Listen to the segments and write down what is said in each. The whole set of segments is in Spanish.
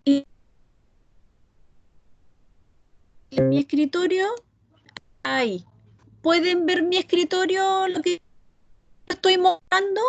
Y en mi escritorio hay. ¿Pueden ver mi escritorio, lo que estoy mostrando?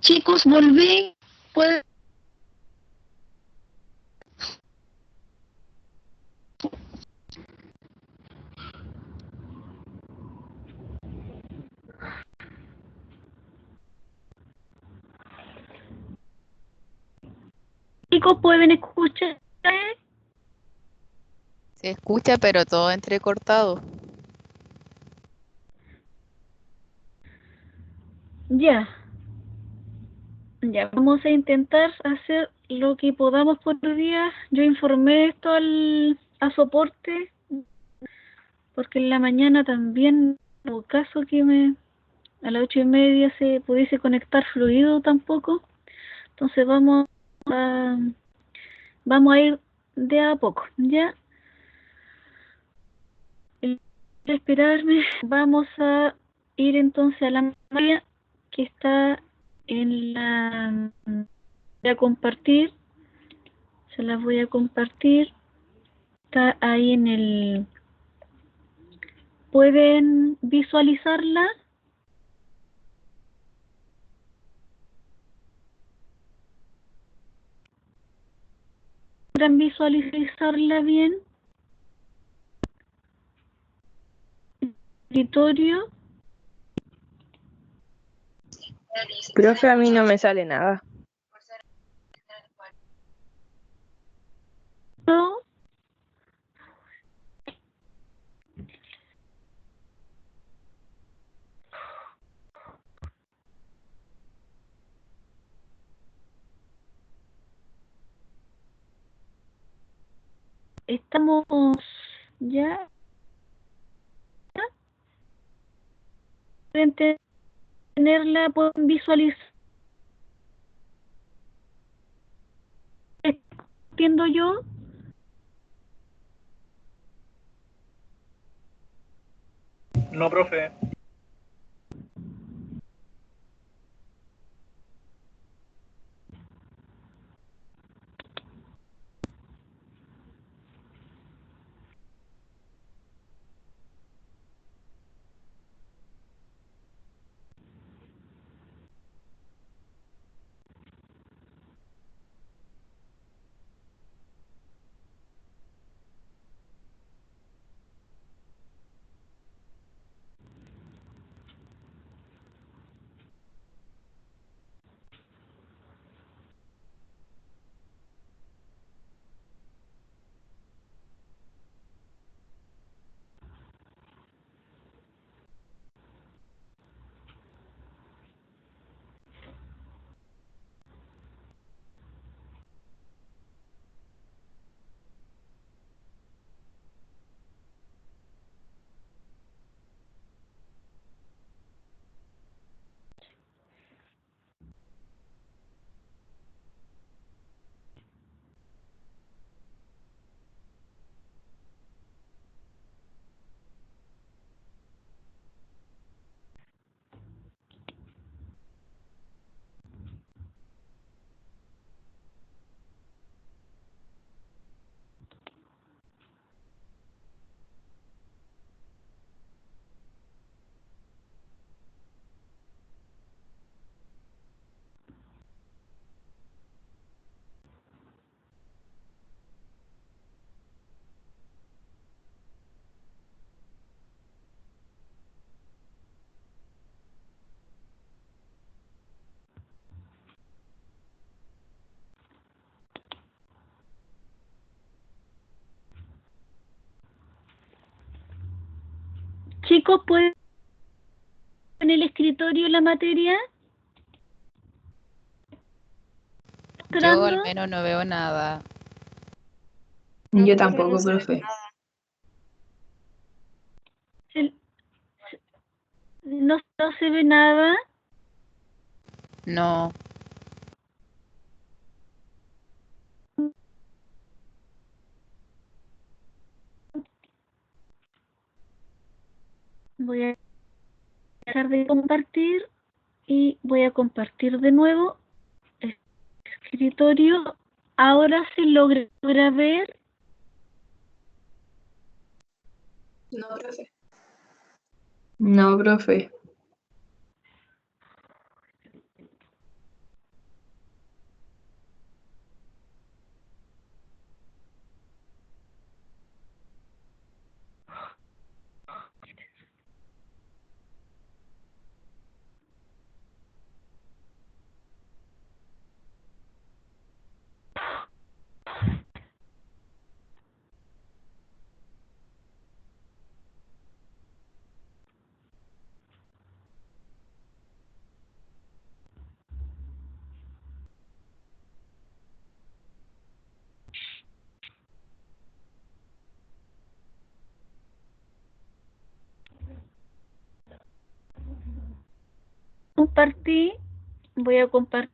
Chicos, volví. ¿Pueden? Chicos, ¿pueden escuchar? Se escucha, pero todo entrecortado. Ya, ya, vamos a intentar hacer lo que podamos por día. Yo informé esto a soporte, porque en la mañana también hubo caso que a las 8:30 se pudiese conectar fluido tampoco. Entonces a, vamos a ir de a poco, ¿ya? Esperarme, vamos a ir entonces a la materia que está en la... Voy a compartir, se las voy a compartir, está ahí en el... ¿Pueden visualizarla? ¿Pueden visualizarla bien? Escritorio. Profe, a mí no me sale nada. ¿No? Estamos ya. Pueden tenerla, pueden visualizar. ¿Entiendo yo? No, profe. Chicos, ¿pueden en el escritorio la materia? Yo al ¿Mostrando? menos no veo nada. Yo tampoco, profe. El- no, no se ve nada. No, Voy a dejar de compartir y voy a compartir de nuevo el escritorio. Ahora se logra ver. No, profe. No, profe. compartí. Voy a compartir.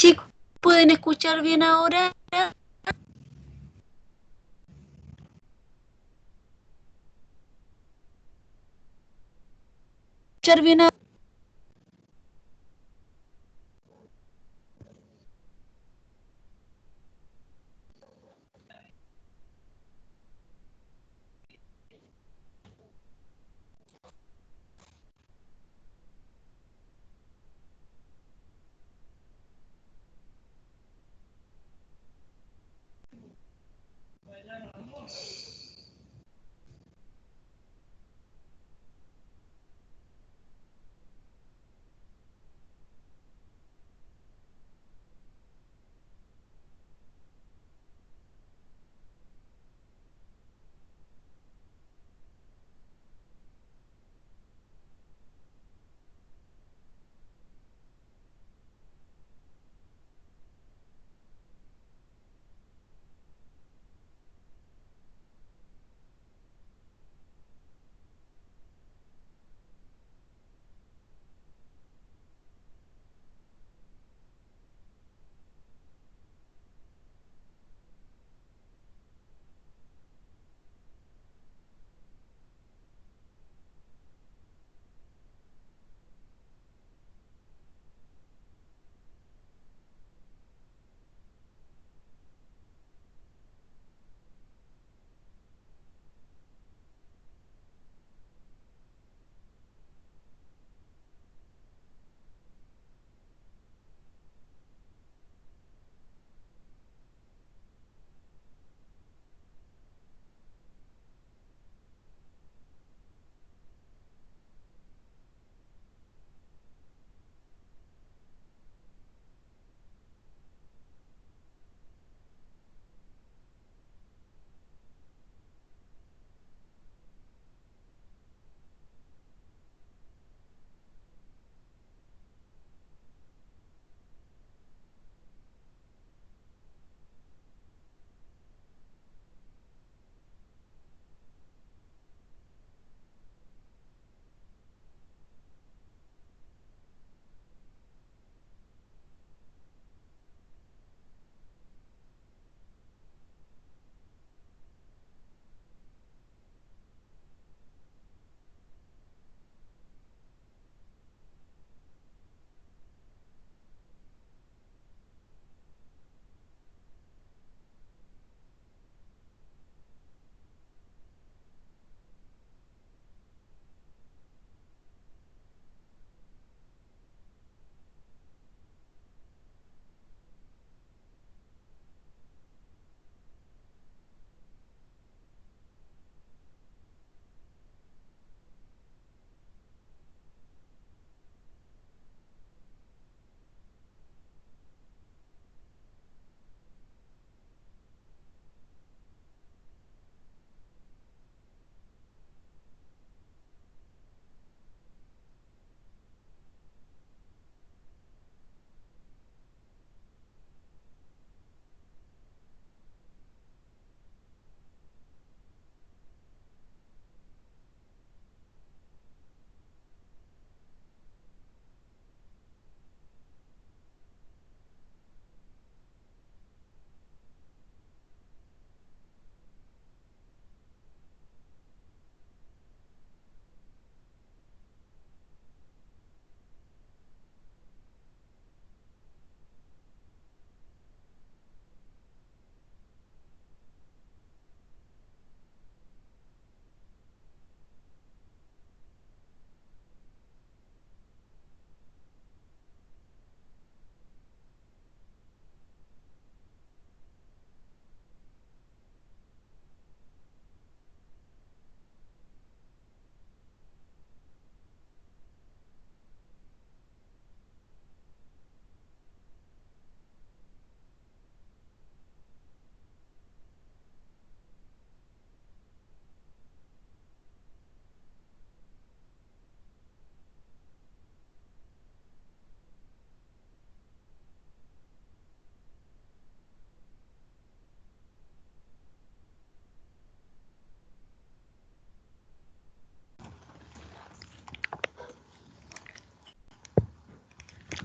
Chicos, ¿pueden escuchar bien ahora? ¿Escuchar bien ahora?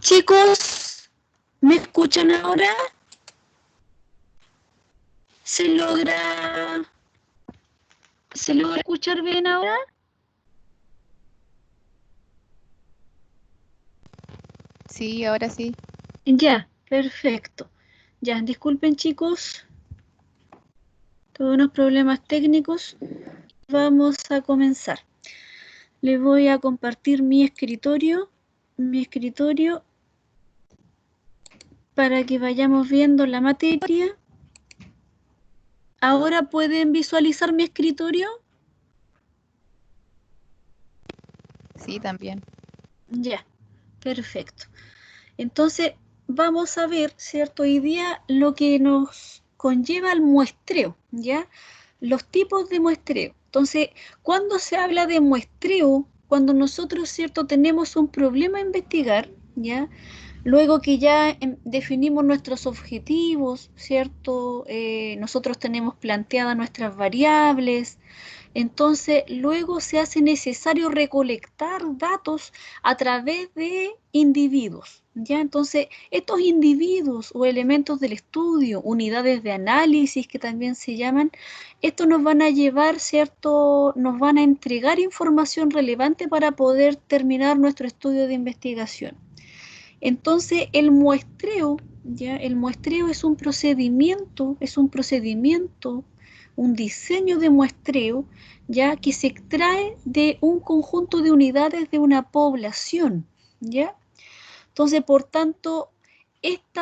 Chicos, ¿Me escuchan ahora? ¿Se logra escuchar bien ahora? Sí, ahora sí. Ya, perfecto. Ya, disculpen chicos, todos unos problemas técnicos. Vamos a comenzar. Les voy a compartir mi escritorio para que vayamos viendo la materia. ¿Ahora pueden visualizar mi escritorio? Sí, también. Ya, perfecto. Entonces, vamos a ver, ¿cierto? Hoy día lo que nos conlleva el muestreo, ¿ya? Los tipos de muestreo. Entonces, cuando se habla de muestreo, cuando nosotros, ¿cierto? Tenemos un problema a investigar, ¿ya? Luego que ya definimos nuestros objetivos, ¿cierto? Nosotros tenemos planteadas nuestras variables, entonces, luego se hace necesario recolectar datos a través de individuos, ¿ya? Entonces, estos individuos o elementos del estudio, unidades de análisis que también se llaman, estos nos van a llevar, ¿cierto? Nos van a entregar información relevante para poder terminar nuestro estudio de investigación. Entonces, el muestreo, ¿ya? El muestreo es un procedimiento, un diseño de muestreo, ya que se extrae de un conjunto de unidades de una población, ¿ya? Entonces, por tanto, este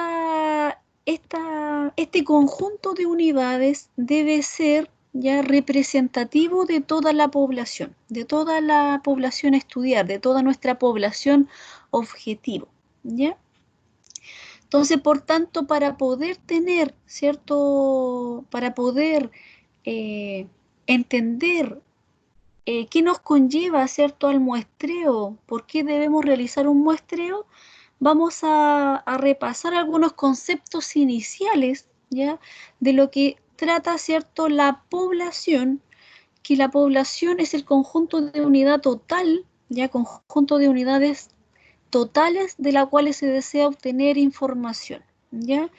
conjunto de unidades debe ser ya representativo de toda la población a estudiar, de toda nuestra población objetivo, ¿ya? Entonces, por tanto, para poder tener, ¿cierto? Para poder entender qué nos conlleva, ¿cierto? Al muestreo, por qué debemos realizar un muestreo, vamos a repasar algunos conceptos iniciales, ¿ya? De lo que trata, ¿cierto? La población, que la población es el conjunto de unidad total, ¿ya? Conjunto de unidades totales de las cuales se desea obtener información, ¿ya?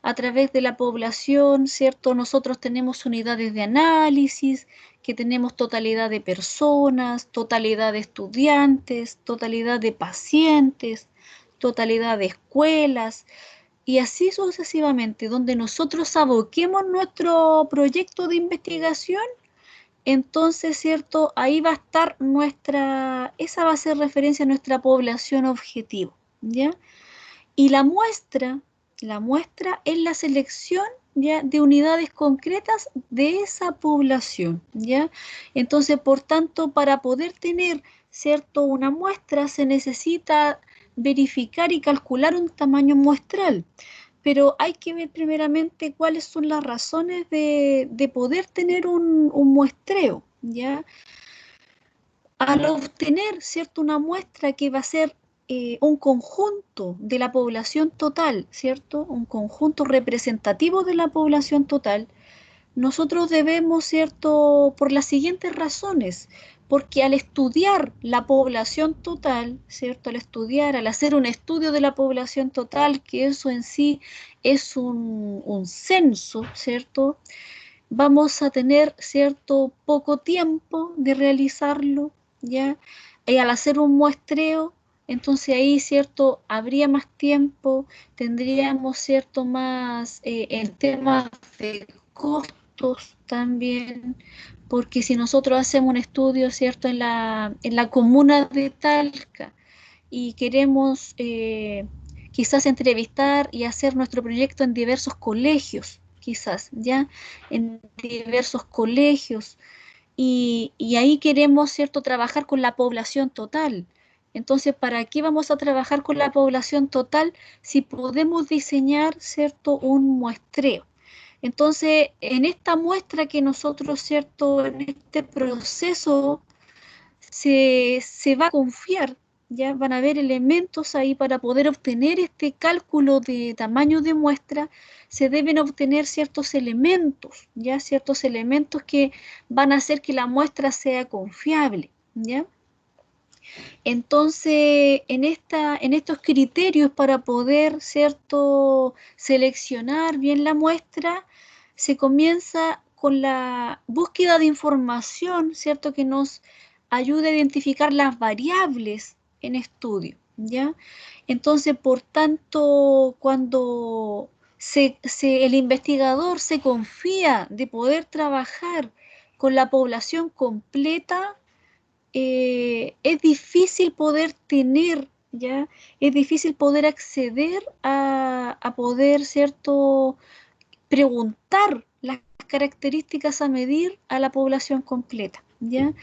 A través de la población, ¿cierto? Nosotros tenemos unidades de análisis, que tenemos totalidad de personas, totalidad de estudiantes, totalidad de pacientes, totalidad de escuelas, y así sucesivamente, donde nosotros aboquemos nuestro proyecto de investigación, entonces, ¿cierto? Ahí va a estar esa va a ser referencia a nuestra población objetivo, ¿ya? Y la muestra es la selección, ¿ya? De unidades concretas de esa población, ¿ya? Entonces, por tanto, para poder tener, ¿cierto? Una muestra se necesita verificar y calcular un tamaño muestral, pero hay que ver primeramente cuáles son las razones de poder tener un muestreo, ¿ya? Al obtener, ¿cierto? Una muestra que va a ser un conjunto de la población total, ¿cierto? Un conjunto representativo de la población total, nosotros debemos, ¿cierto? Por las siguientes razones, porque al estudiar la población total, ¿cierto? Al hacer un estudio de la población total, que eso en sí es un censo, ¿cierto? Vamos a tener, ¿cierto? Poco tiempo de realizarlo, ¿ya? Y al hacer un muestreo, entonces ahí, ¿cierto? Habría más tiempo, tendríamos, ¿cierto? Más en temas de costos también, porque si nosotros hacemos un estudio, ¿cierto? En la comuna de Talca y queremos quizás entrevistar y hacer nuestro proyecto en diversos colegios, quizás, ¿ya? En diversos colegios. Y ahí queremos, ¿cierto?, trabajar con la población total. Entonces, ¿para qué vamos a trabajar con la población total si podemos diseñar, ¿cierto?, un muestreo? Entonces, en esta muestra que nosotros, ¿cierto?, en este proceso se va a confiar, ya van a haber elementos ahí para poder obtener este cálculo de tamaño de muestra, se deben obtener ciertos elementos, ya ciertos elementos que van a hacer que la muestra sea confiable, ya. Entonces, en estos criterios para poder, ¿cierto?, seleccionar bien la muestra, se comienza con la búsqueda de información, ¿cierto?, que nos ayude a identificar las variables en estudio, ¿ya? Entonces, por tanto, cuando el investigador se confía de poder trabajar con la población completa, es difícil poder tener, ¿ya? Es difícil poder acceder a poder, ¿cierto?, preguntar las características a medir a la población completa, ¿ya?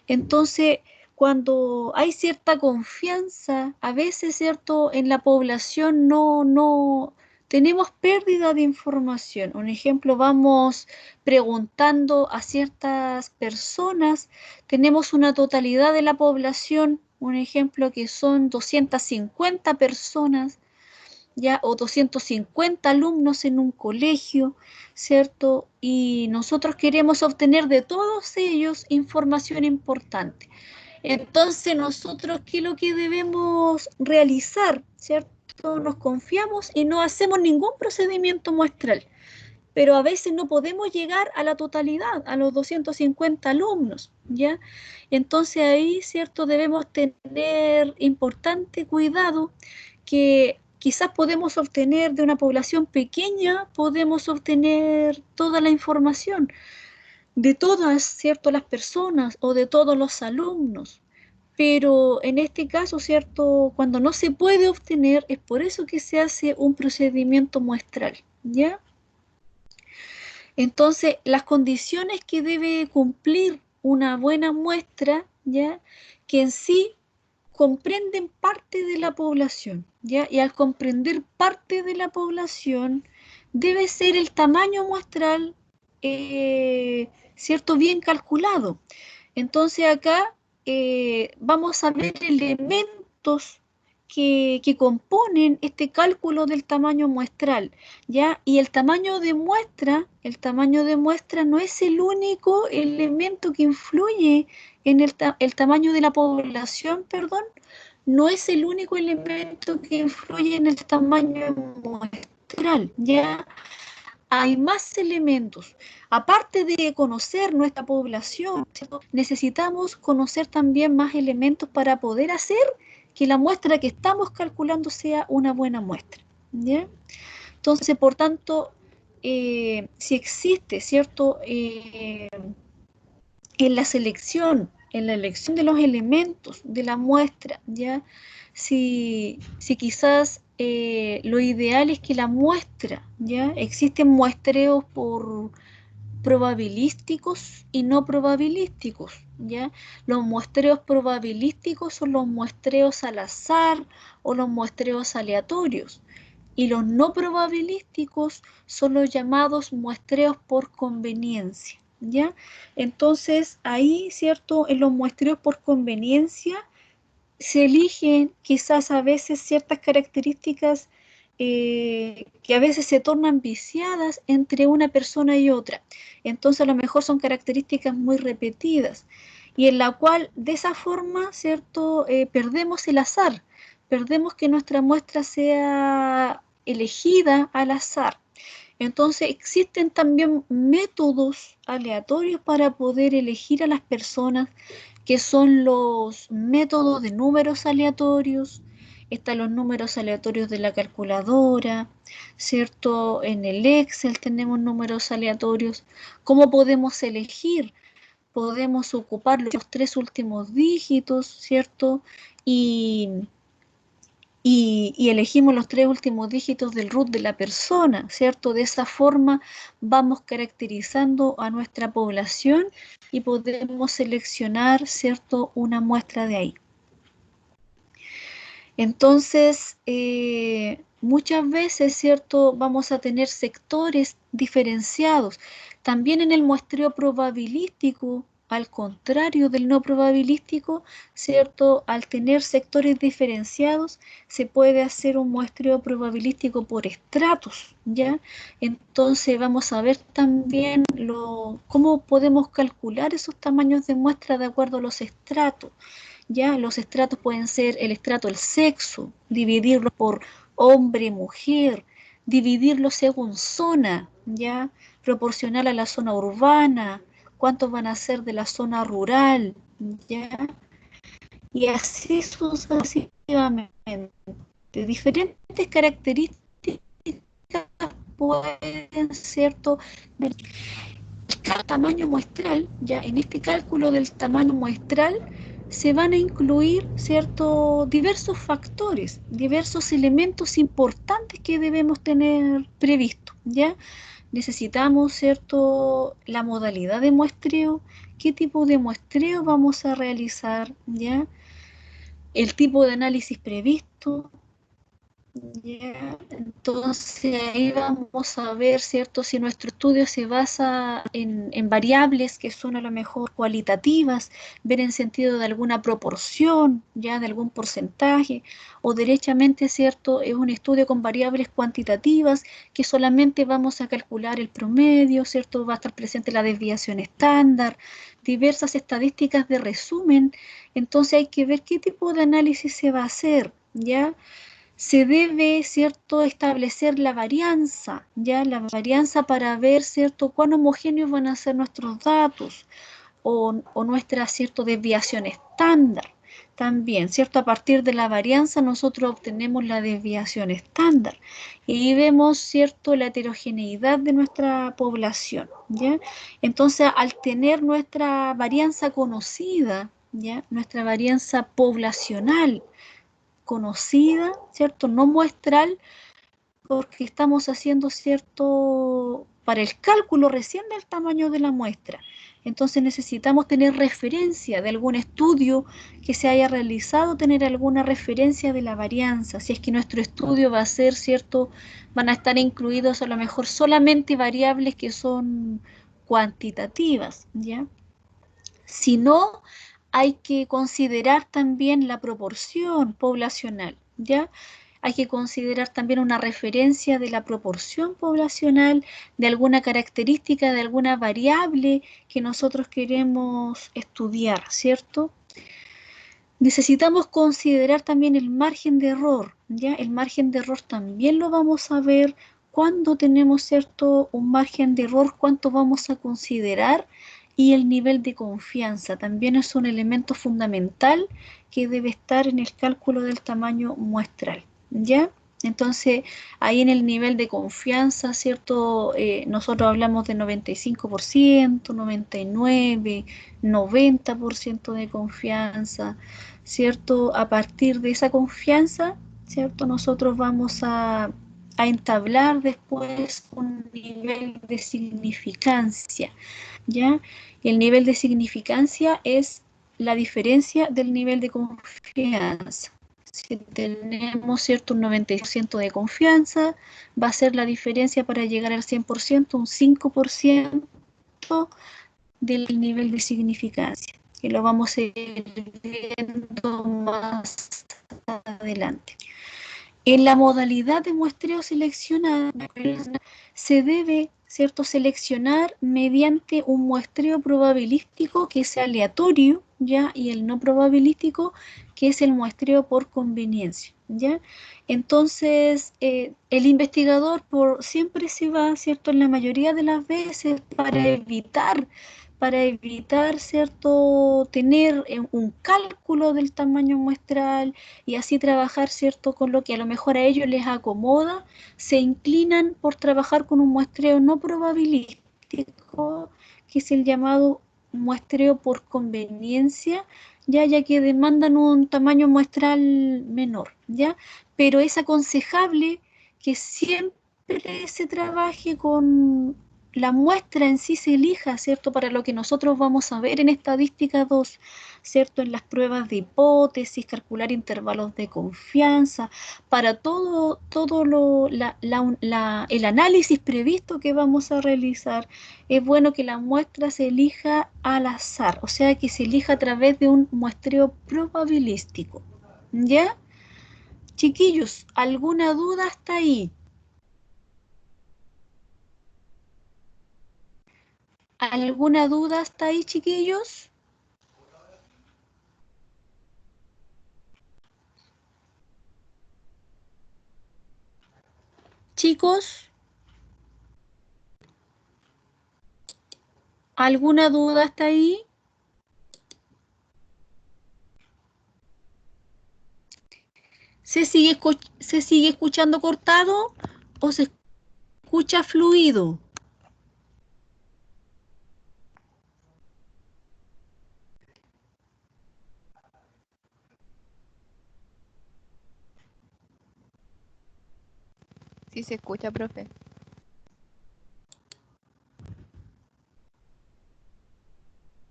Entonces, cuando hay cierta confianza, a veces, ¿cierto?, en la población no tenemos pérdida de información. Un ejemplo, vamos preguntando a ciertas personas, tenemos una totalidad de la población, un ejemplo que son 250 personas, ¿ya? O 250 alumnos en un colegio, ¿cierto? Y nosotros queremos obtener de todos ellos información importante. Entonces, nosotros, ¿qué es lo que debemos realizar? ¿Cierto? Nos confiamos y no hacemos ningún procedimiento muestral. Pero a veces no podemos llegar a la totalidad, a los 250 alumnos, ¿ya? Entonces ahí, ¿cierto?, debemos tener importante cuidado que quizás podemos obtener de una población pequeña, podemos obtener toda la información de todas, ¿cierto?, las personas o de todos los alumnos. Pero en este caso, ¿cierto?, cuando no se puede obtener, es por eso que se hace un procedimiento muestral, ¿ya? Entonces, las condiciones que debe cumplir una buena muestra, ¿ya?, que en sí comprenden parte de la población, ¿ya? Y al comprender parte de la población, debe ser el tamaño muestral, ¿cierto?, bien calculado. Entonces acá vamos a ver elementos que componen este cálculo del tamaño muestral, ¿ya? Y el tamaño de muestra no es el único elemento que influye en el tamaño de la población, perdón, no es el único elemento que influye en el tamaño muestral, ¿ya? Hay más elementos. Aparte de conocer nuestra población, ¿cierto?, necesitamos conocer también más elementos para poder hacer que la muestra que estamos calculando sea una buena muestra, ¿ya? Entonces, por tanto, si existe, ¿cierto?, en la elección de los elementos de la muestra, ¿ya? Si quizás lo ideal es que la muestra, ¿ya? Existen muestreos por probabilísticos y no probabilísticos, ¿ya? Los muestreos probabilísticos son los muestreos al azar o los muestreos aleatorios, y los no probabilísticos son los llamados muestreos por conveniencia, ¿ya? Entonces, ahí, ¿cierto?, en los muestreos por conveniencia se eligen quizás a veces ciertas características que a veces se tornan viciadas entre una persona y otra. Entonces, a lo mejor son características muy repetidas y en la cual, de esa forma, ¿cierto?, perdemos el azar, perdemos que nuestra muestra sea elegida al azar. Entonces, existen también métodos aleatorios para poder elegir a las personas, que son los métodos de números aleatorios. Están los números aleatorios de la calculadora, ¿cierto? En el Excel tenemos números aleatorios. ¿Cómo podemos elegir? Podemos ocupar los 3 últimos dígitos, ¿cierto? Y elegimos los 3 últimos dígitos del root de la persona, ¿cierto? De esa forma vamos caracterizando a nuestra población y podemos seleccionar, ¿cierto?, una muestra de ahí. Entonces, muchas veces, ¿cierto?, vamos a tener sectores diferenciados. También en el muestreo probabilístico, al contrario del no probabilístico, ¿cierto?, al tener sectores diferenciados, se puede hacer un muestreo probabilístico por estratos, ¿ya? Entonces vamos a ver también cómo podemos calcular esos tamaños de muestra de acuerdo a los estratos. ya los estratos pueden ser el estrato del sexo, dividirlos por hombre, mujer, dividirlos según zona, ya proporcional a la zona urbana, cuántos van a ser de la zona rural, ya, y así sucesivamente. Diferentes características pueden, ¿cierto? Cada tamaño muestral, ya en este cálculo del tamaño muestral, se van a incluir, ¿cierto?, diversos factores, diversos elementos importantes que debemos tener previsto, ¿ya? Necesitamos, ¿cierto?, la modalidad de muestreo, qué tipo de muestreo vamos a realizar, ¿ya? El tipo de análisis previsto, ya, entonces ahí vamos a ver, ¿cierto? Si nuestro estudio se basa en variables que son a lo mejor cualitativas, ver en sentido de alguna proporción, ya de algún porcentaje, o derechamente, ¿cierto? Es un estudio con variables cuantitativas que solamente vamos a calcular el promedio, ¿cierto? Va a estar presente la desviación estándar, diversas estadísticas de resumen. Entonces hay que ver qué tipo de análisis se va a hacer, ¿ya? Se debe, ¿cierto?, establecer la varianza, ¿ya? La varianza para ver, ¿cierto?, cuán homogéneos van a ser nuestros datos o nuestra, ¿cierto?, desviación estándar. También, ¿cierto? A partir de la varianza nosotros obtenemos la desviación estándar y vemos, ¿cierto?, la heterogeneidad de nuestra población, ¿ya? Entonces, al tener nuestra varianza conocida, ¿ya?, nuestra varianza poblacional conocida, ¿cierto? No muestral, porque estamos haciendo, ¿cierto?, para el cálculo recién del tamaño de la muestra. Entonces necesitamos tener referencia de algún estudio que se haya realizado, tener alguna referencia de la varianza. Si es que nuestro estudio va a ser, ¿cierto?, van a estar incluidos a lo mejor solamente variables que son cuantitativas, ¿ya? Si no, hay que considerar también la proporción poblacional, ¿ya? Hay que considerar también una referencia de la proporción poblacional, de alguna característica, de alguna variable que nosotros queremos estudiar, ¿cierto? Necesitamos considerar también el margen de error, ¿ya? El margen de error también lo vamos a ver cuando tenemos, ¿cierto?, un margen de error, cuánto vamos a considerar, y el nivel de confianza también es un elemento fundamental que debe estar en el cálculo del tamaño muestral, ¿ya? Entonces, ahí en el nivel de confianza, ¿cierto? Nosotros hablamos de 95%, 99%, 90% de confianza, ¿cierto? A partir de esa confianza, ¿cierto? Nosotros vamos a entablar después un nivel de significancia, ¿ya? El nivel de significancia es la diferencia del nivel de confianza. Si tenemos, ¿cierto?, un 90% de confianza, va a ser la diferencia para llegar al 100%, un 5% del nivel de significancia, que lo vamos a ir viendo más adelante. En la modalidad de muestreo seleccionada se debe, ¿cierto?, seleccionar mediante un muestreo probabilístico que sea aleatorio, ¿ya? Y el no probabilístico, que es el muestreo por conveniencia, ¿ya? Entonces, el investigador siempre se va, ¿cierto?, en la mayoría de las veces para evitar, ¿cierto?, tener un cálculo del tamaño muestral y así trabajar, ¿cierto?, con lo que a lo mejor a ellos les acomoda, se inclinan por trabajar con un muestreo no probabilístico, que es el llamado muestreo por conveniencia, ya que demandan un tamaño muestral menor, ¿ya? Pero es aconsejable que siempre se trabaje con la muestra en sí, se elija, ¿cierto?, para lo que nosotros vamos a ver en estadística 2, ¿cierto?, en las pruebas de hipótesis, calcular intervalos de confianza, para todo el análisis previsto que vamos a realizar. Es bueno que la muestra se elija al azar, o sea, que se elija a través de un muestreo probabilístico, ¿ya? Chiquillos, ¿alguna duda hasta ahí? ¿Alguna duda hasta ahí, chiquillos? Chicos, ¿alguna duda hasta ahí? ¿Se sigue escuchando cortado o se escucha fluido? Sí se escucha, profe.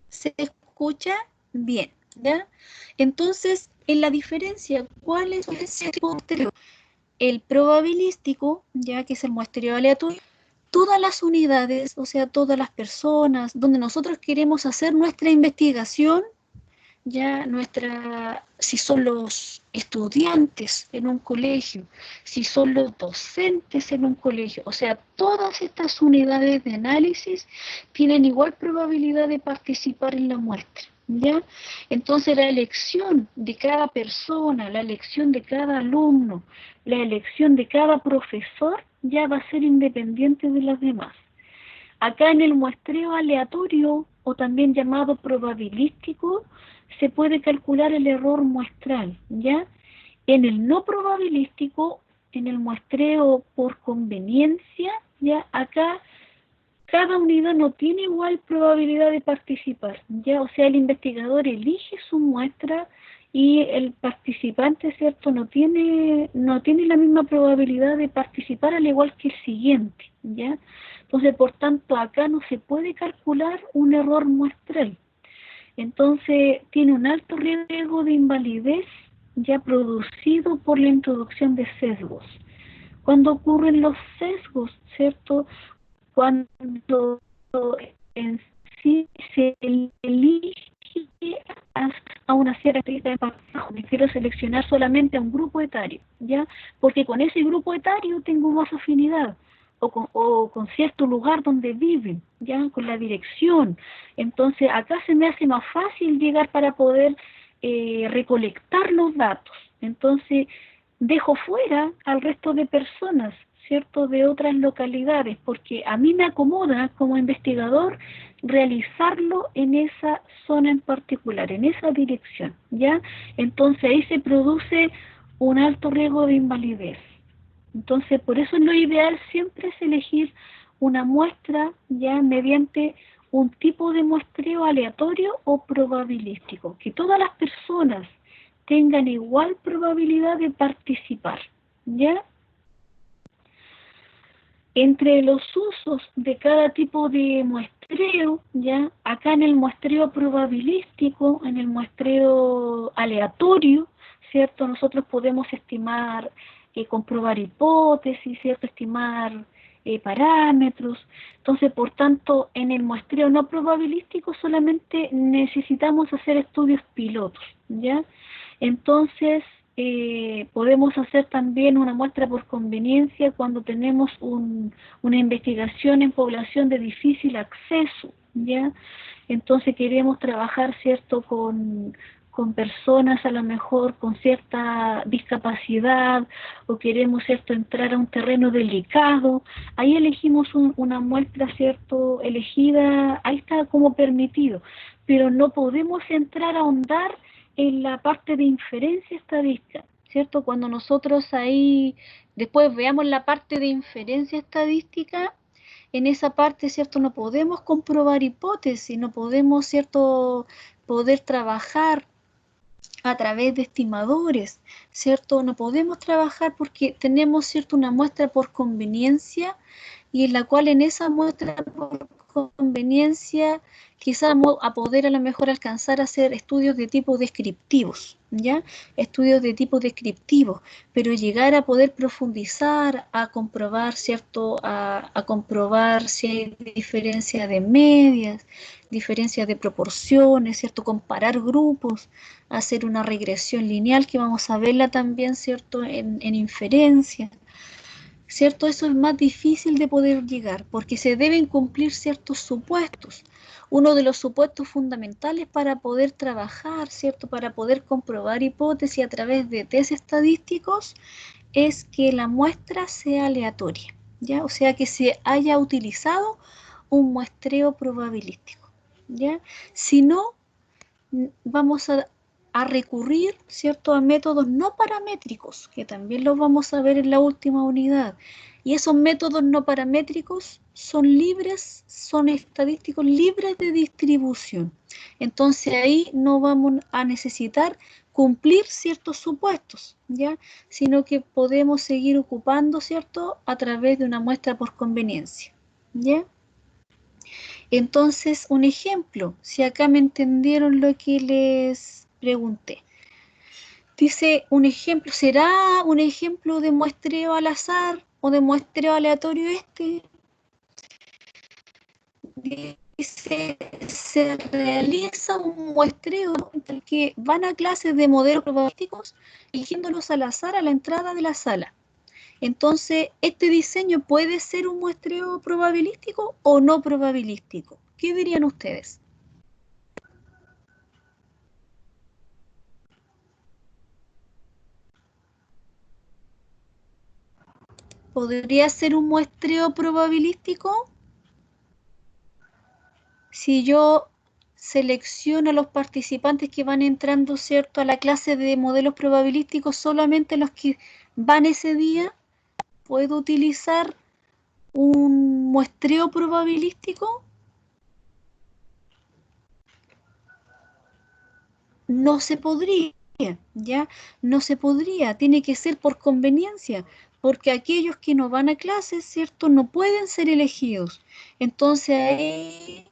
¿Se escucha? Bien, ¿ya? Entonces, en la diferencia, ¿cuál es el tipo de muestreo? El probabilístico, ya que es el muestreo aleatorio, todas las unidades, o sea, todas las personas, donde nosotros queremos hacer nuestra investigación, ya si son los estudiantes en un colegio, si son los docentes en un colegio, o sea, todas estas unidades de análisis tienen igual probabilidad de participar en la muestra, ¿ya? Entonces la elección de cada persona, la elección de cada alumno, la elección de cada profesor ya va a ser independiente de las demás. Acá en el muestreo aleatorio, o también llamado probabilístico, se puede calcular el error muestral, ¿ya? En el no probabilístico, en el muestreo por conveniencia, ¿ya? Acá cada unidad no tiene igual probabilidad de participar, ¿ya? O sea, el investigador elige su muestra y el participante, ¿cierto?, no tiene la misma probabilidad de participar al igual que el siguiente, ¿ya? Entonces, por tanto, acá no se puede calcular un error muestral. Entonces, tiene un alto riesgo de invalidez ya producido por la introducción de sesgos. Cuando ocurren los sesgos, ¿cierto?, cuando en sí se elige a una cierta característica de trabajo, me quiero seleccionar solamente a un grupo etario, ¿ya? Porque con ese grupo etario tengo más afinidad, o con cierto lugar donde viven, ¿ya? Con la dirección. Entonces, acá se me hace más fácil llegar para poder recolectar los datos. Entonces, dejo fuera al resto de personas, ¿cierto?, de otras localidades, porque a mí me acomoda como investigador realizarlo en esa zona en particular, en esa dirección, ¿ya? Entonces ahí se produce un alto riesgo de invalidez. Entonces, por eso lo ideal siempre es elegir una muestra ya mediante un tipo de muestreo aleatorio o probabilístico, que todas las personas tengan igual probabilidad de participar, ¿ya? Entre los usos de cada tipo de muestreo, ¿ya? Acá en el muestreo probabilístico, en el muestreo aleatorio, ¿cierto? Nosotros podemos estimar, comprobar hipótesis, ¿cierto? Estimar parámetros. Entonces, por tanto, en el muestreo no probabilístico solamente necesitamos hacer estudios pilotos, ¿ya? Entonces, podemos hacer también una muestra por conveniencia cuando tenemos una investigación en población de difícil acceso, ¿ya? Entonces queremos trabajar, ¿cierto?, con personas a lo mejor con cierta discapacidad, o queremos, ¿cierto?, entrar a un terreno delicado. Ahí elegimos una muestra, ¿cierto?, elegida, ahí está como permitido, pero no podemos entrar a ahondar en la parte de inferencia estadística, ¿cierto? Cuando nosotros ahí después veamos la parte de inferencia estadística, en esa parte, ¿cierto?, no podemos comprobar hipótesis, no podemos, ¿cierto?, poder trabajar a través de estimadores, ¿cierto? No podemos trabajar porque tenemos, ¿cierto?, una muestra por conveniencia, y en la cual en esa muestra por conveniencia quizás a poder a lo mejor alcanzar a hacer estudios de tipo descriptivos, ¿ya? Estudios de tipo descriptivo, pero llegar a poder profundizar, a comprobar, ¿cierto?, a comprobar si hay diferencia de medias, diferencias de proporciones, ¿cierto?, comparar grupos, hacer una regresión lineal que vamos a verla también, ¿cierto?, en inferencia. ¿cierto? Eso es más difícil de poder llegar porque se deben cumplir ciertos supuestos. Uno de los supuestos fundamentales para poder trabajar, ¿cierto? Para poder comprobar hipótesis a través de test estadísticos es que la muestra sea aleatoria, ¿ya? O sea, que se haya utilizado un muestreo probabilístico, ¿ya? Si no, vamos a recurrir, ¿cierto?, a métodos no paramétricos, que también los vamos a ver en la última unidad. Y esos métodos no paramétricos son libres, son estadísticos libres de distribución. Entonces ahí no vamos a necesitar cumplir ciertos supuestos, ¿ya? Sino que podemos seguir ocupando, ¿cierto?, a través de una muestra por conveniencia, ¿ya? Entonces, un ejemplo, si acá me entendieron lo que les pregunté. Dice un ejemplo, ¿será un ejemplo de muestreo al azar o de muestreo aleatorio este? Dice, se realiza un muestreo en el que van a clases de modelos probabilísticos eligiéndolos al azar a la entrada de la sala. Entonces, ¿este diseño puede ser un muestreo probabilístico o no probabilístico? ¿Qué dirían ustedes? ¿Podría ser un muestreo probabilístico? Si yo selecciono a los participantes que van entrando, ¿cierto?, a la clase de modelos probabilísticos, solamente los que van ese día, ¿puedo utilizar un muestreo probabilístico? No se podría, ¿ya? No se podría, tiene que ser por conveniencia, porque aquellos que no van a clases, ¿cierto?, no pueden ser elegidos. Entonces ahí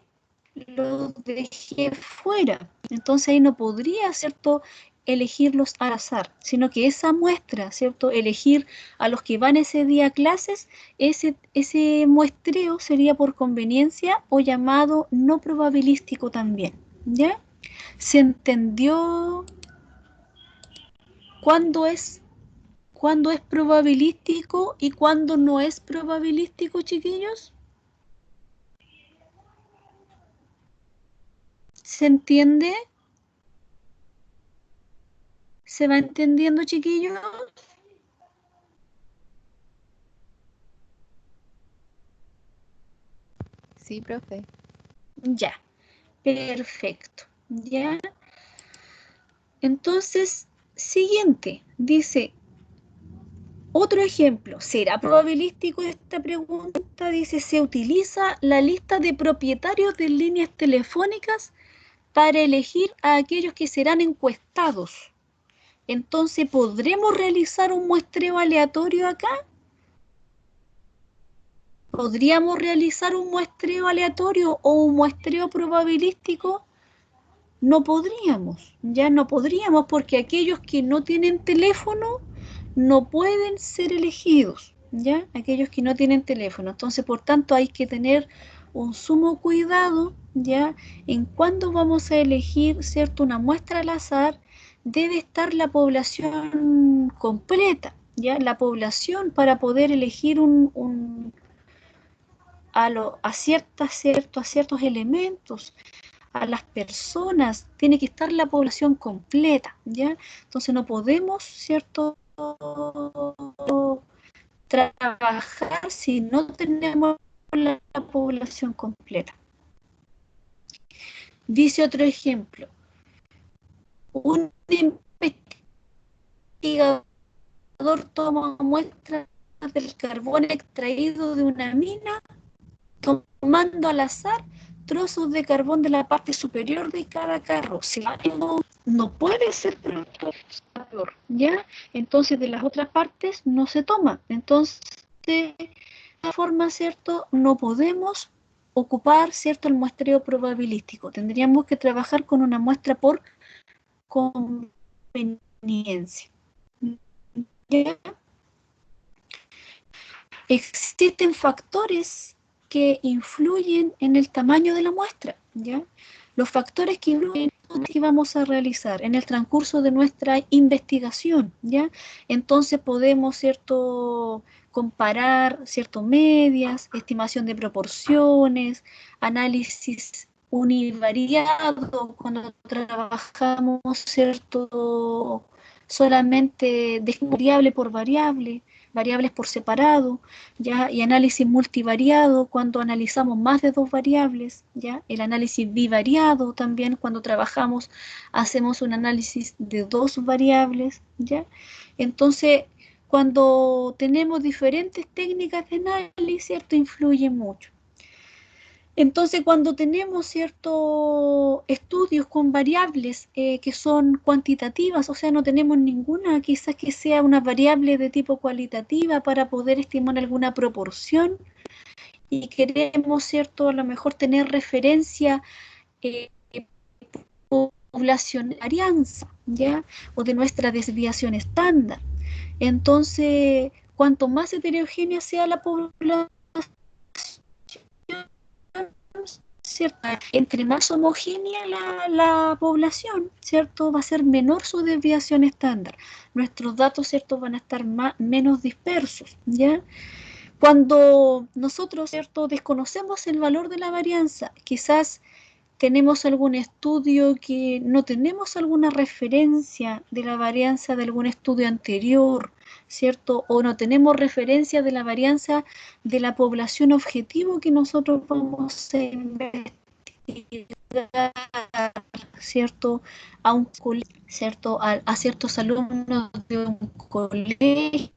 los dejé fuera. Entonces ahí no podría, ¿cierto?, elegirlos al azar, sino que esa muestra, ¿cierto?, elegir a los que van ese día a clases, ese muestreo sería por conveniencia o llamado no probabilístico también, ¿ya? ¿Se entendió cuándo es probabilístico y cuándo no es probabilístico, chiquillos? ¿Se entiende? ¿Se va entendiendo, chiquillos? Sí, profe. Ya, perfecto. Ya. Entonces, siguiente, dice, otro ejemplo, ¿será probabilístico esta pregunta? Dice, se utiliza la lista de propietarios de líneas telefónicas para elegir a aquellos que serán encuestados. Entonces, ¿podremos realizar un muestreo aleatorio acá? ¿Podríamos realizar un muestreo aleatorio o un muestreo probabilístico? No podríamos, ya no podríamos porque aquellos que no tienen teléfono no pueden ser elegidos, ¿ya? Aquellos que no tienen teléfono. Entonces, por tanto, hay que tener un sumo cuidado, ¿ya? En cuándo vamos a elegir, ¿cierto?, una muestra al azar, debe estar la población completa, ¿ya? La población para poder elegir a ciertos elementos, a las personas, tiene que estar la población completa, ¿ya? Entonces no podemos, ¿cierto?, trabajar si no tenemos la población completa. Dice otro ejemplo, un investigador toma muestras del carbón extraído de una mina, tomando al azar trozos de carbón de la parte superior de cada carro. Si no puede ser transportador, ¿ya? Entonces de las otras partes no se toma. Entonces, de esta forma, ¿cierto?, no podemos ocupar, ¿cierto?, el muestreo probabilístico. Tendríamos que trabajar con una muestra por conveniencia, ¿ya? Existen factores que influyen en el tamaño de la muestra, ¿ya? Los factores que influyen que vamos a realizar en el transcurso de nuestra investigación, ¿ya? Entonces podemos, ¿cierto?, comparar, ¿cierto? Medias, estimación de proporciones, análisis univariado, cuando trabajamos, ¿cierto? Solamente de variable por variable, variables por separado, ¿ya? Y análisis multivariado cuando analizamos más de dos variables, ¿ya? El análisis bivariado también cuando trabajamos, hacemos un análisis de dos variables, ¿ya? Entonces, cuando tenemos diferentes técnicas de análisis, ¿cierto? Influye mucho. Entonces, cuando tenemos ciertos estudios con variables que son cuantitativas, o sea, no tenemos ninguna, quizás que sea una variable de tipo cualitativa para poder estimar alguna proporción y queremos, cierto, a lo mejor tener referencia poblacional, varianza, ¿ya? O de nuestra desviación estándar. Entonces, cuanto más heterogénea sea la población, ¿cierto? Entre más homogénea la población, ¿cierto? Va a ser menor su desviación estándar. Nuestros datos, ¿cierto? Van a estar menos dispersos, ¿ya? Cuando nosotros, ¿cierto? Desconocemos el valor de la varianza, quizás tenemos algún estudio que no tenemos alguna referencia de la varianza de algún estudio anterior, ¿cierto? O no tenemos referencia de la varianza de la población objetivo que nosotros vamos a investigar, ¿cierto? A un colegio, ¿cierto? A ciertos alumnos de un colegio,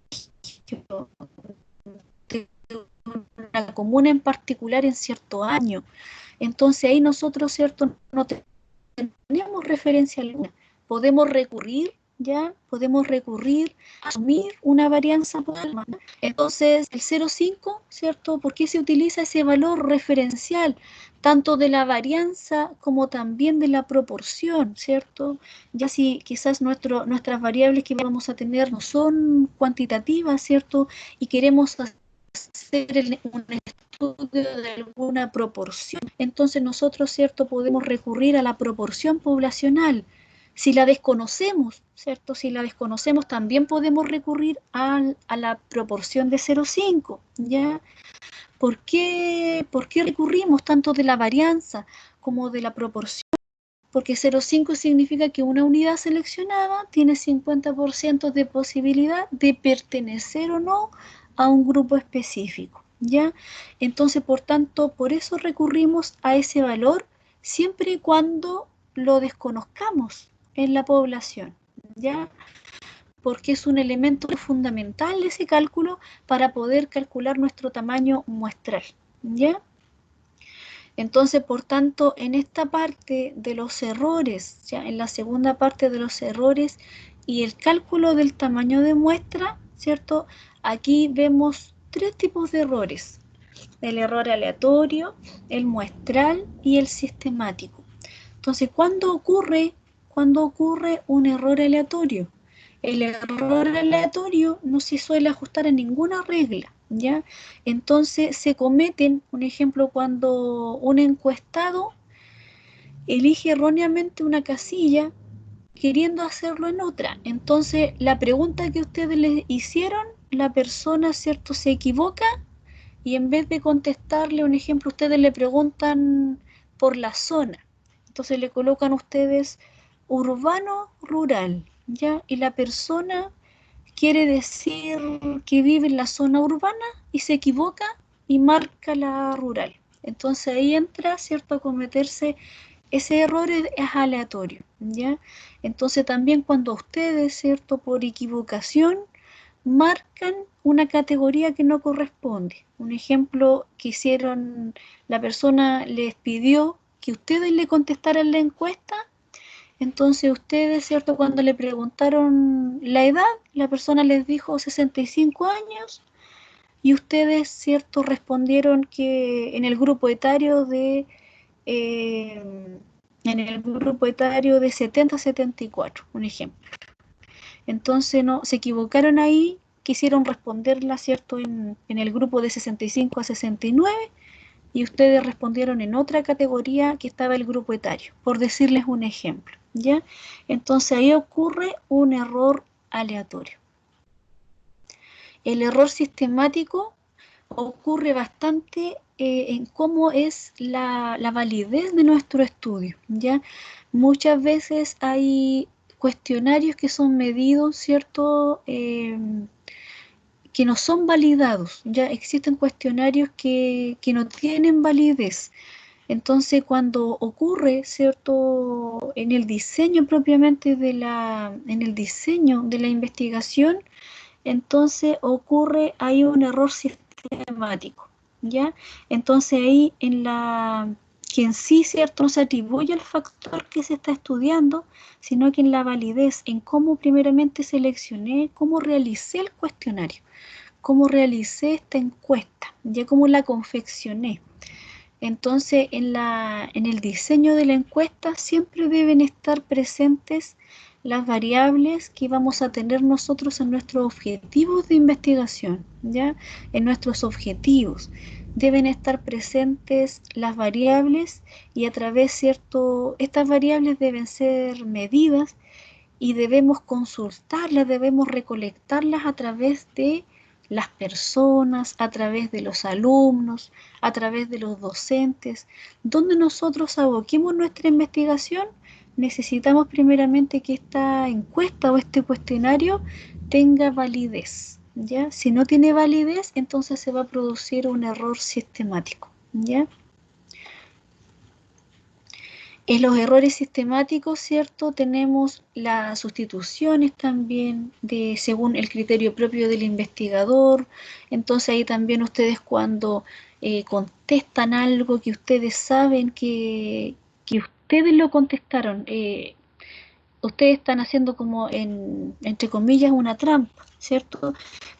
de una comuna en particular en cierto año. Entonces ahí nosotros, ¿cierto? No tenemos referencia alguna. Podemos recurrir, ¿ya? Podemos recurrir a asumir una varianza por alma. Entonces, el 0,5, ¿cierto? ¿Por qué se utiliza ese valor referencial? Tanto de la varianza como también de la proporción, ¿cierto? Ya si quizás nuestras variables que vamos a tener no son cuantitativas, ¿cierto? Y queremos hacer un estudio de alguna proporción, entonces nosotros, ¿cierto? Podemos recurrir a la proporción poblacional. Si la desconocemos, ¿cierto? Si la desconocemos, también podemos recurrir a la proporción de 0,5, ¿ya? ¿Por qué recurrimos tanto de la varianza como de la proporción? Porque 0,5 significa que una unidad seleccionada tiene 50% de posibilidad de pertenecer o no a un grupo específico, ¿ya? Entonces, por tanto, por eso recurrimos a ese valor siempre y cuando lo desconozcamos en la población, ¿ya? Porque es un elemento fundamental ese cálculo para poder calcular nuestro tamaño muestral, ¿ya? Entonces, por tanto, en esta parte de los errores, ya en la segunda parte de los errores y el cálculo del tamaño de muestra, ¿cierto? Aquí vemos tres tipos de errores: el error aleatorio, el muestral y el sistemático. Entonces, ¿cuándo ocurre un error aleatorio? El error aleatorio no se suele ajustar a ninguna regla, ¿ya? Entonces se cometen, un ejemplo, cuando un encuestado elige erróneamente una casilla queriendo hacerlo en otra. Entonces la pregunta que ustedes le hicieron, la persona, ¿cierto?, se equivoca y en vez de contestarle, un ejemplo, ustedes le preguntan por la zona. Entonces le colocan ustedes urbano, rural, ¿ya? Y la persona quiere decir que vive en la zona urbana y se equivoca y marca la rural. Entonces ahí entra, ¿cierto?, a cometerse ese error, es aleatorio, ¿ya? Entonces también cuando ustedes, ¿cierto?, por equivocación marcan una categoría que no corresponde. Un ejemplo que hicieron, la persona les pidió que ustedes le contestaran la encuesta. Entonces ustedes, ¿cierto?, cuando le preguntaron la edad, la persona les dijo 65 años y ustedes, ¿cierto?, respondieron que en el grupo etario de 70 a 74, un ejemplo. Entonces no, se equivocaron ahí, quisieron responderla, ¿cierto?, en el grupo de 65 a 69 y ustedes respondieron en otra categoría que estaba el grupo etario, por decirles un ejemplo, ¿ya? Entonces ahí ocurre un error aleatorio. el error sistemático ocurre bastante en cómo es la validez de nuestro estudio, ¿ya? Muchas veces hay cuestionarios que son medidos, ¿cierto? Que no son validados, ya existen cuestionarios que no tienen validez. Entonces, cuando ocurre, ¿cierto? En el diseño propiamente en el diseño de la investigación, entonces hay un error sistemático, ¿ya? Entonces ahí que en sí, ¿cierto? No se atribuye al factor que se está estudiando, sino que en la validez, en cómo primeramente seleccioné, cómo realicé el cuestionario, cómo realicé esta encuesta, ya cómo la confeccioné. Entonces, en el diseño de la encuesta siempre deben estar presentes las variables que vamos a tener nosotros en nuestros objetivos de investigación, ¿ya? En nuestros objetivos deben estar presentes las variables y a través, ¿cierto? Estas variables deben ser medidas y debemos consultarlas, debemos recolectarlas a través de las personas, a través de los alumnos, a través de los docentes. Donde nosotros aboquemos nuestra investigación, necesitamos primeramente que esta encuesta o este cuestionario tenga validez, ¿ya? Si no tiene validez, entonces se va a producir un error sistemático, ¿ya? En los errores sistemáticos, ¿cierto? Tenemos las sustituciones también según el criterio propio del investigador. Entonces ahí también ustedes cuando contestan algo que ustedes saben que ustedes lo contestaron, ustedes están haciendo como entre comillas una trampa, ¿cierto?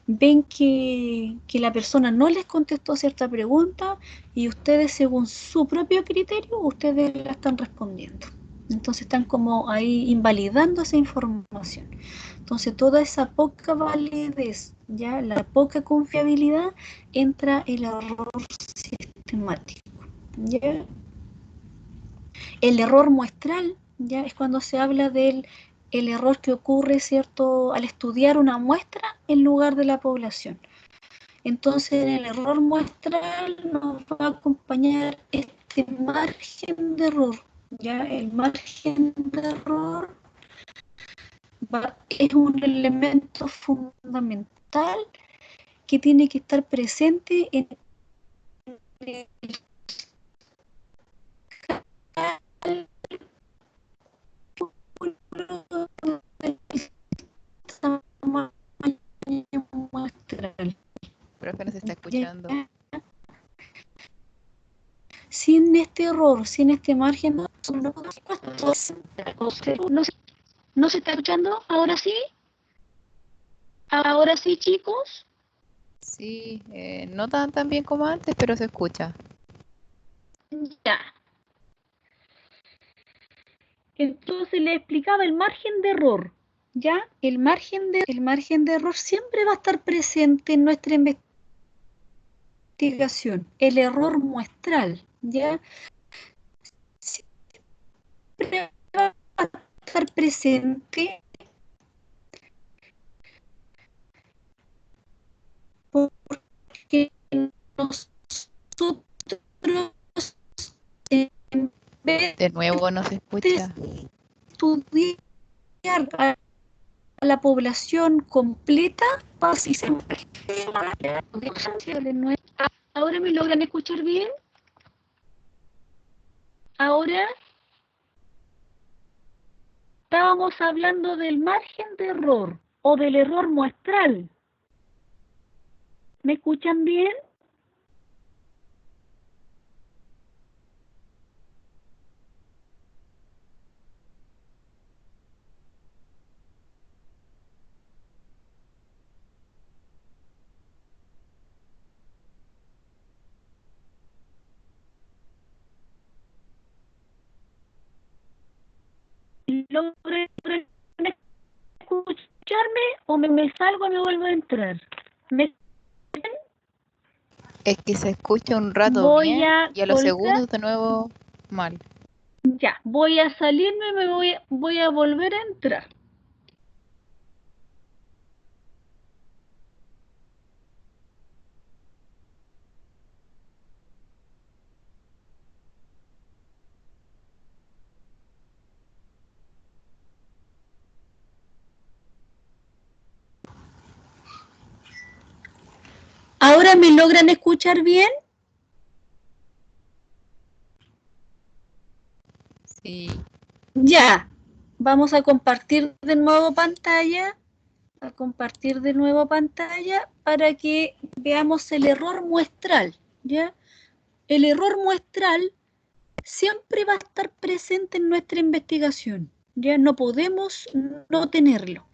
Ven que la persona no les contestó cierta pregunta y ustedes según su propio criterio, ustedes la están respondiendo. Entonces están como ahí invalidando esa información. Entonces toda esa poca validez, ya la poca confiabilidad, entra el error sistemático, ¿ya? El error muestral, ya es cuando se habla del error que ocurre, ¿cierto?, al estudiar una muestra en lugar de la población. Entonces, en el error muestral nos va a acompañar este margen de error, ya el margen de error es un elemento fundamental que tiene que estar presente en el tamaño muestral. Profe, no se está escuchando. Sin este error, sin este margen, ¿No se está escuchando? ¿Ahora sí? ¿Ahora sí, chicos? Sí, no tan bien como antes, pero se escucha. Ya. Entonces le explicaba el margen de error. ya el margen de error siempre va a estar presente en nuestra investigación. El error muestral, ya siempre va a estar presente porque nosotros en vez De nuevo no se escucha. estudiar a la población completa, ¿Ahora me logran escuchar bien? Ahora estábamos hablando del margen de error o del error muestral. ¿Me escuchan bien? ¿Logran escucharme o me salgo y me vuelvo a entrar? Es que se escucha un rato Voy bien a y a los colgar. segundos de nuevo mal. Ya, voy a salirme y voy a volver a entrar. ¿Ahora me logran escuchar bien? Sí. Ya, vamos a compartir de nuevo pantalla, para que veamos el error muestral, ¿ya? El error muestral siempre va a estar presente en nuestra investigación, ya no podemos no tenerlo.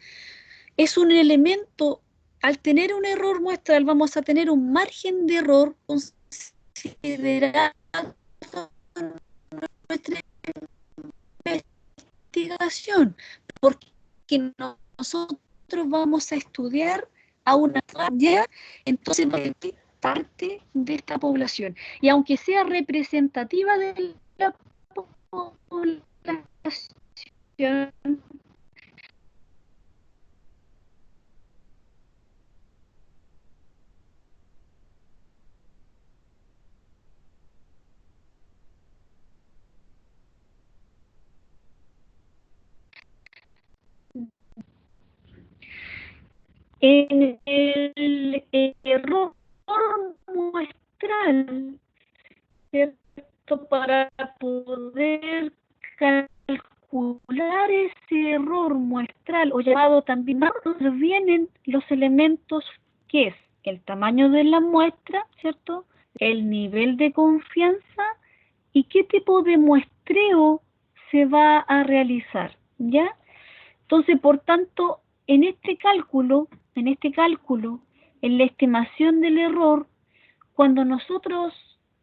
Es un elemento, al tener un error muestral vamos a tener un margen de error considerado en nuestra investigación, porque nosotros vamos a estudiar a una ya, entonces va a ser parte de esta población. Y aunque sea representativa de la población, en el error muestral, ¿cierto? Para poder calcular ese error muestral, o llamado también, nos vienen los elementos que es el tamaño de la muestra, ¿cierto? El nivel de confianza y qué tipo de muestreo se va a realizar, ¿ya? Entonces, por tanto, en este cálculo, en la estimación del error, cuando nosotros,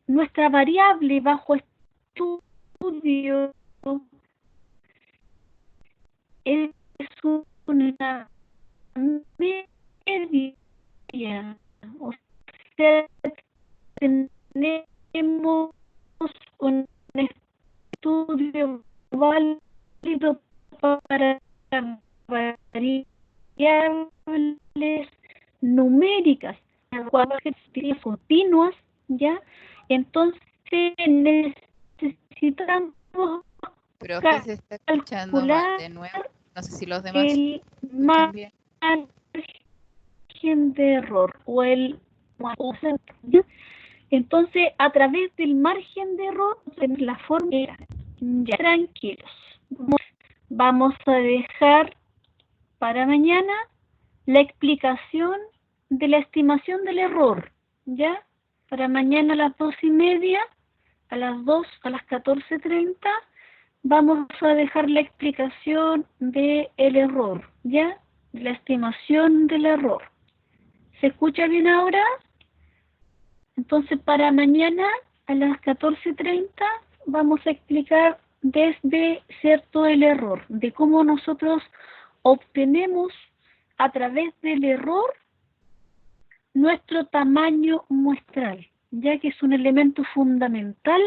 nuestra variable bajo estudio es una media, o sea, tenemos un estudio válido para variables numéricas, continuas, ¿ya? Entonces necesitamos Profe, se está escuchando calcular de nuevo. No sé si los demás el escuchan bien. margen de error o el... Entonces, a través del margen de error, la fórmula, ya tranquilos. Vamos a dejar para mañana la explicación de la estimación del error, ¿ya? Para mañana a las 2:30, a las 14:30, vamos a dejar la explicación del error, ¿ya? La estimación del error. ¿Se escucha bien ahora? Entonces, para mañana a las 14:30 vamos a explicar desde, ¿cierto?, el error, de cómo nosotros obtenemos a través del error nuestro tamaño muestral, ya que es un elemento fundamental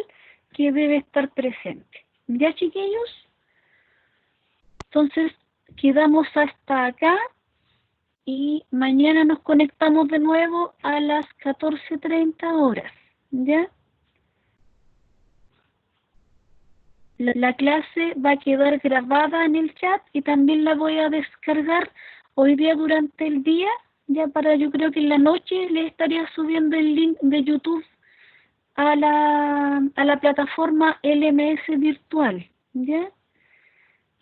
que debe estar presente. ¿Ya, chiquillos? Entonces, quedamos hasta acá y mañana nos conectamos de nuevo a las 14:30 horas, ¿ya? La clase va a quedar grabada en el chat y también la voy a descargar hoy día durante el día, ya para, yo creo que en la noche les estaría subiendo el link de YouTube a la plataforma LMS virtual, ¿ya?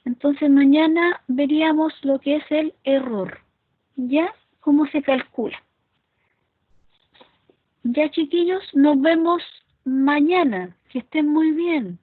Entonces mañana veríamos lo que es el error, ¿ya? ¿Cómo se calcula? Ya, chiquillos, nos vemos mañana. Que estén muy bien.